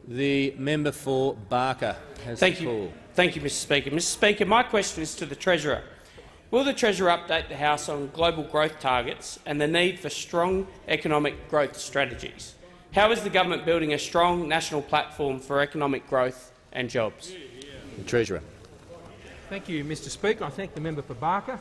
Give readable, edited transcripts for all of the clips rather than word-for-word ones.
The member for Barker has the call. Thank you, Mr Speaker. Mr Speaker, my question is to the Treasurer. Will the Treasurer update the House on global growth targets and the need for strong economic growth strategies? How is the government building a strong national platform for economic growth and jobs? The Treasurer. Thank you, Mr Speaker. I thank the member for Barker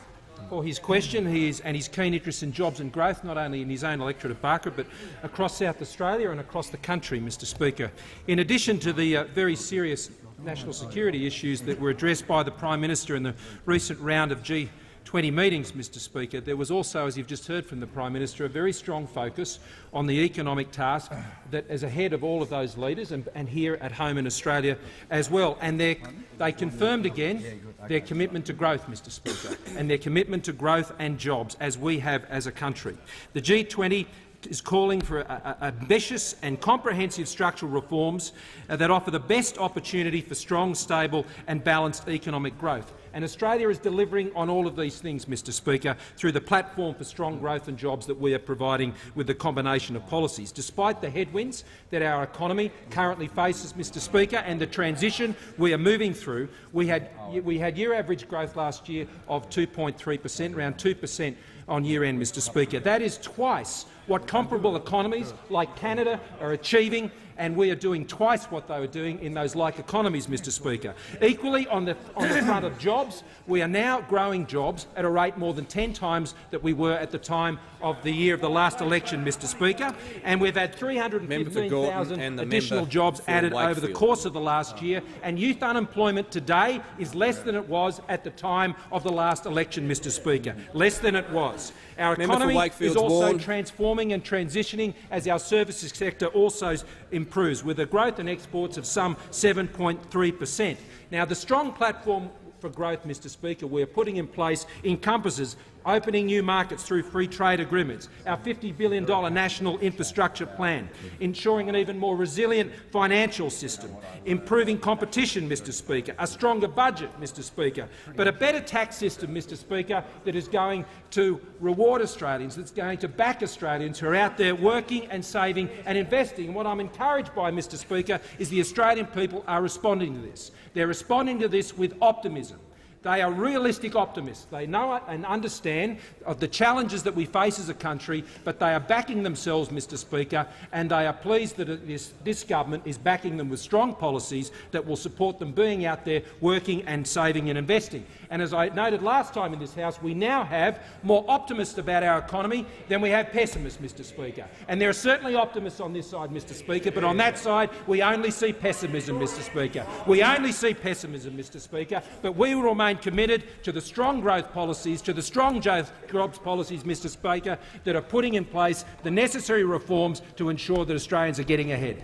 for his question and his keen interest in jobs and growth, not only in his own electorate of Barker but across South Australia and across the country, Mr Speaker. In addition to the very serious national security issues that were addressed by the Prime Minister in the recent round of G20 meetings, Mr Speaker, there was also, as you've just heard from the Prime Minister, a very strong focus on the economic task that is ahead of all of those leaders and here at home in Australia as well. And they confirmed again their commitment to growth, Mr Speaker, and their commitment to growth and jobs, as we have as a country. The G20 is calling for ambitious and comprehensive structural reforms that offer the best opportunity for strong, stable and balanced economic growth. And Australia is delivering on all of these things, Mr Speaker, through the platform for strong growth and jobs that we are providing with the combination of policies. Despite the headwinds that our economy currently faces, Mr Speaker, and the transition we are moving through, we had year average growth last year of 2.3%, around 2% on year-end, Mr Speaker. That is twice what comparable economies like Canada are achieving, and we are doing twice what they were doing in those like economies, Mr Speaker. Equally, on the front of jobs, we are now growing jobs at a rate more than 10 times that we were at the time of the year of the last election, Mr Speaker, and we've had 315,000 additional jobs added over the course of the last year, and youth unemployment today is less than it was at the time of the last election, Mr Speaker. Less than it was. Our economy is also transforming and transitioning as our services sector also improves, with a growth in exports of some 7.3%. Now, the strong platform for growth, Mr Speaker, we are putting in place encompasses opening new markets through free trade agreements, our $50 billion national infrastructure plan, ensuring an even more resilient financial system, improving competition, Mr Speaker, a stronger budget, Mr Speaker, but a better tax system, Mr Speaker, that is going to reward Australians, that's going to back Australians who are out there working and saving and investing. And what I'm encouraged by, Mr Speaker, is the Australian people are responding to this. They're responding to this with optimism. They are realistic optimists. They know and understand of the challenges that we face as a country, but they are backing themselves, Mr Speaker, and they are pleased that this government is backing them with strong policies that will support them being out there working and saving and investing. And as I noted last time in this House, we now have more optimists about our economy than we have pessimists, Mr Speaker. And there are certainly optimists on this side, Mr Speaker, but on that side we only see pessimism, Mr Speaker. We only see pessimism, Mr Speaker, but we will remain committed to the strong growth policies, to the strong jobs policies, Mr Speaker, that are putting in place the necessary reforms to ensure that Australians are getting ahead.